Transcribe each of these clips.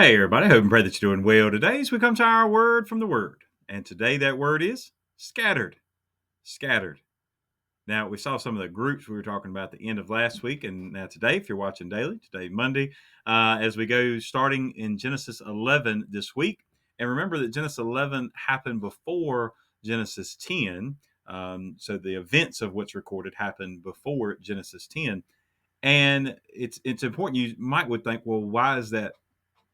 Hey, everybody. Hope and pray that you're doing well today as we come to our word from the Word. And today that word is scattered. Scattered. Now, we saw some of the groups we were talking about at the end of last week. And now today, if you're watching daily, today, Monday, as we go starting in Genesis 11 this week. And remember that Genesis 11 happened before Genesis 10. So the events of what's recorded happened before Genesis 10. And it's important. You might would think, well, why is that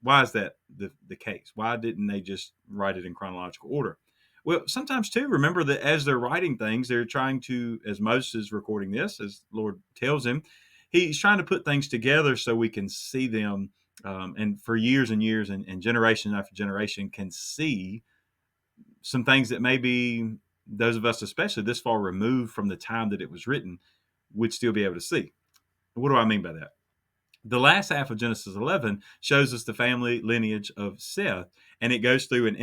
the case? Why didn't they just write it in chronological order? Well, sometimes too, remember that as they're writing things, they're trying to, as Moses is recording this, as the Lord tells him, he's trying to put things together so we can see them. And for years and years and generation after generation can see some things that maybe those of us, especially this far removed from the time that it was written, would still be able to see. What do I mean by that? The last half of Genesis 11 shows us the family lineage of Seth, and it goes through and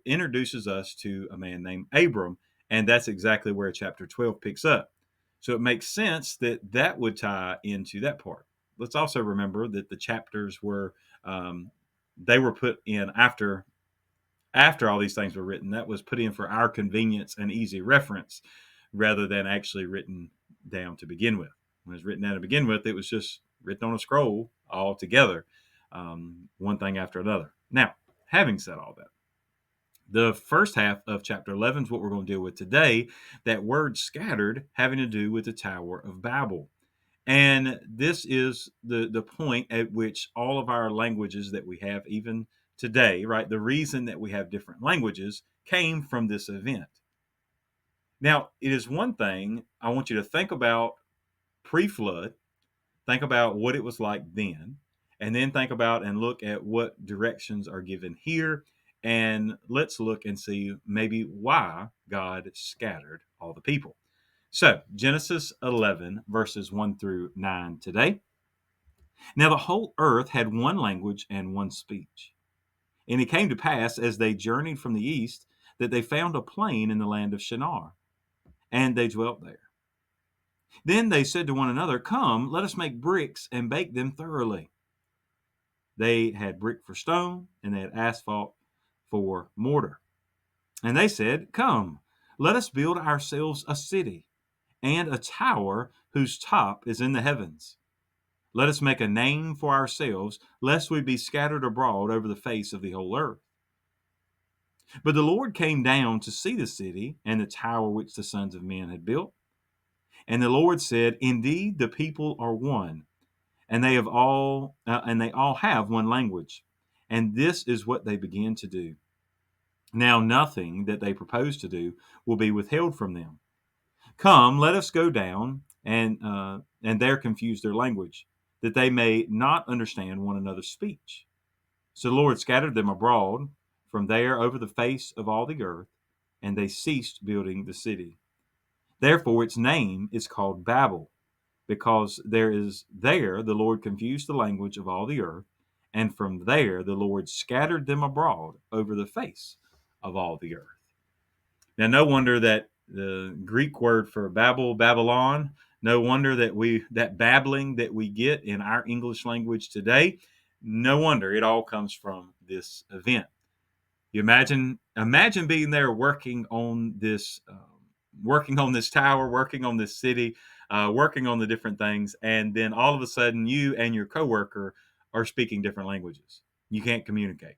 introduces us to a man named Abram, and that's exactly where chapter 12 picks up. So it makes sense that that would tie into that part. Let's also remember that the chapters were they were put in after all these things were written. That was put in for our convenience and easy reference, rather than actually written down to begin with. When it was written down to begin with, it was just written on a scroll all together, one thing after another. Now, having said all that, the first half of chapter 11 is what we're going to deal with today. That word scattered having to do with the Tower of Babel. And this is the point at which all of our languages that we have, even today, right? The reason that we have different languages came from this event. Now, it is one thing I want you to think about pre flood, think about what it was like then, and then think about and look at what directions are given here. And let's look and see maybe why God scattered all the people. So, Genesis 11, verses 1 through 9 today. Now, the whole earth had one language and one speech. And it came to pass, as they journeyed from the east, that they found a plain in the land of Shinar, and they dwelt there. Then they said to one another, Come, let us make bricks and bake them thoroughly. They had brick for stone, and they had asphalt for mortar. And they said, Come, let us build ourselves a city, and a tower whose top is in the heavens. Let us make a name for ourselves, lest we be scattered abroad over the face of the whole earth. But the Lord came down to see the city and the tower which the sons of men had built. And the Lord said, Indeed, the people are one, and they all have one language. And this is what they begin to do. Now nothing that they propose to do will be withheld from them. Come, let us go down and there confuse their language, that they may not understand one another's speech. So the Lord scattered them abroad from there over the face of all the earth, and they ceased building the city. Therefore its name is called Babel, because there the Lord confused the language of all the earth, and from there the Lord scattered them abroad over the face of all the earth. Now, no wonder that the Greek word for Babel, Babylon, no wonder that babbling that we get in our English language today, no wonder it all comes from this event. You imagine being there working on this tower, working on this city, working on the different things, and then all of a sudden you and your coworker are speaking different languages. You can't communicate,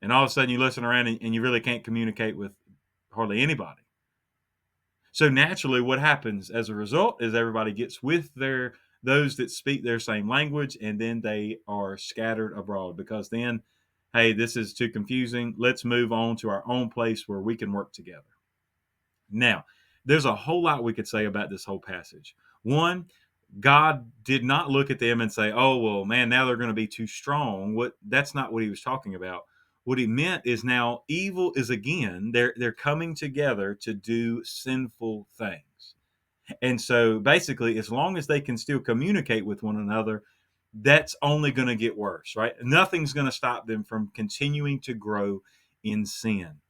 and all of a sudden you listen around and you really can't communicate with hardly anybody. So naturally, what happens as a result is everybody gets with those that speak their same language, and then they are scattered abroad because then, hey, this is too confusing. Let's move on to our own place where we can work together. Now, there's a whole lot we could say about this whole passage. One, God did not look at them and say, "Oh, well, man, now they're going to be too strong." That's not what he was talking about. What he meant is now evil is again, they're coming together to do sinful things. And so basically, as long as they can still communicate with one another, that's only going to get worse, right? Nothing's going to stop them from continuing to grow in sin.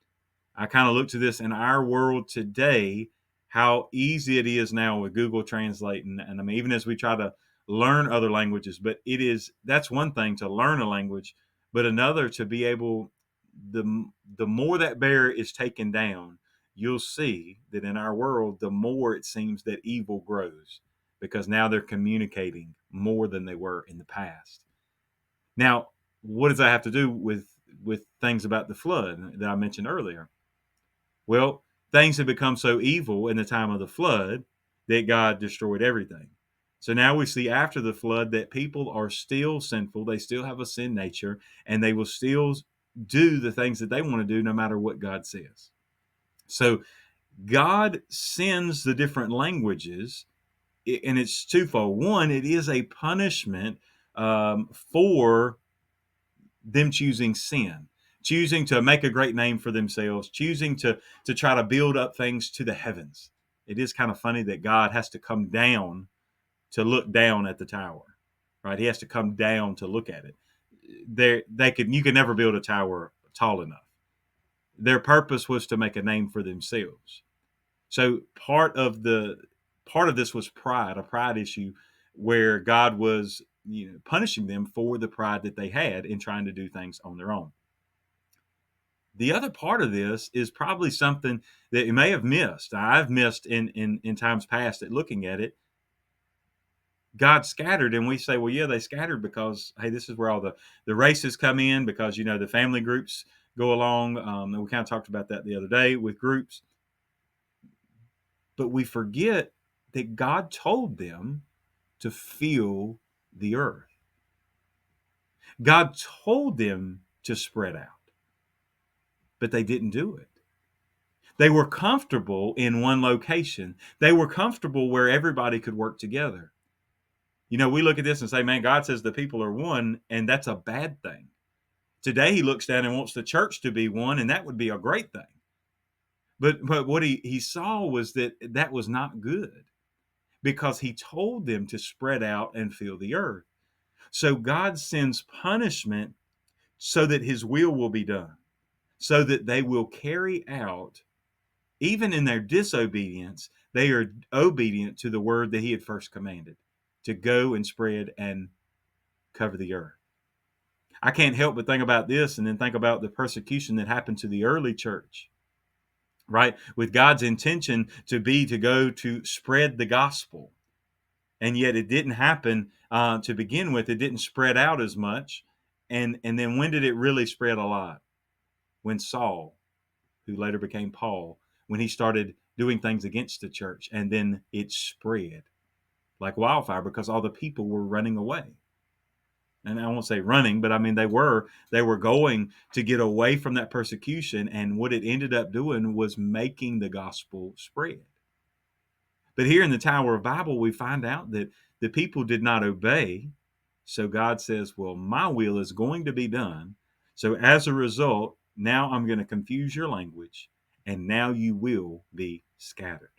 I kind of look to this in our world today, how easy it is now with Google Translate. And I mean, even as we try to learn other languages, but that's one thing to learn a language, but another to be able, the the more that barrier is taken down, you'll see that in our world, the more it seems that evil grows, because now they're communicating more than they were in the past. Now, what does that have to do with things about the flood that I mentioned earlier? Well, things had become so evil in the time of the flood that God destroyed everything. So now we see after the flood that people are still sinful. They still have a sin nature, and they will still do the things that they want to do no matter what God says. So God sends the different languages, and it's twofold. One, it is a punishment for them choosing sin, choosing to make a great name for themselves, choosing to try to build up things to the heavens. It is kind of funny that God has to come down to look down at the tower, right? He has to come down to look at it. You could never build a tower tall enough. Their purpose was to make a name for themselves. So part of this was pride, a pride issue, where God was, punishing them for the pride that they had in trying to do things on their own. The other part of this is probably something that you may have missed. I've missed in times past at looking at it. God scattered, and we say, well, yeah, they scattered because, hey, this is where all the races come in, because the family groups go along. And we kind of talked about that the other day with groups. But we forget that God told them to fill the earth. God told them to spread out, but they didn't do it. They were comfortable in one location. They were comfortable where everybody could work together. We look at this and say, man, God says the people are one, and that's a bad thing. Today, he looks down and wants the church to be one, and that would be a great thing. But what he saw was that was not good, because he told them to spread out and fill the earth. So God sends punishment so that his will be done, so that they will carry out, even in their disobedience, they are obedient to the word that he had first commanded, to go and spread and cover the earth. I can't help but think about this and then think about the persecution that happened to the early church, right? With God's intention to go to spread the gospel. And yet it didn't happen to begin with. It didn't spread out as much. And then when did it really spread a lot? When Saul, who later became Paul, when he started doing things against the church, and then it spread like wildfire because all the people were running away. And I won't say running, but I mean they were going to get away from that persecution, and what it ended up doing was making the gospel spread. But here in the Tower of Babel, we find out that the people did not obey. So God says, well, my will is going to be done. So as a result, now I'm going to confuse your language, and now you will be scattered.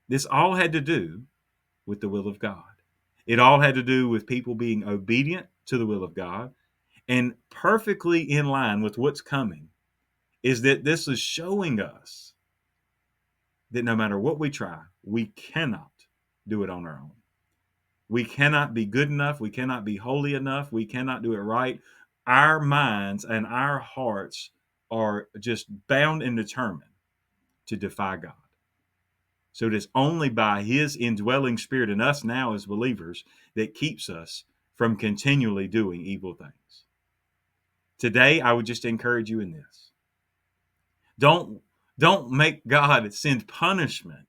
This all had to do with the will of God. It all had to do with people being obedient to the will of God, and perfectly in line with what's coming is that this is showing us that no matter what we try, we cannot do it on our own. We cannot be good enough. We cannot be holy enough. We cannot do it right. Our minds and our hearts are just bound and determined to defy God. So it is only by his indwelling spirit in us now as believers that keeps us from continually doing evil things. Today, I would just encourage you in this. Don't make God send punishment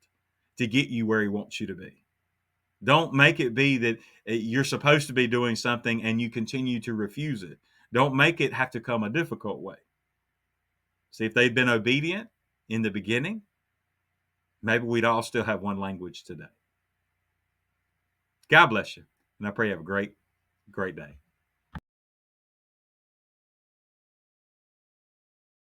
to get you where he wants you to be. Don't make it be that you're supposed to be doing something and you continue to refuse it. Don't make it have to come a difficult way. See, if they'd been obedient in the beginning, maybe we'd all still have one language today. God bless you, and I pray you have a great, great day.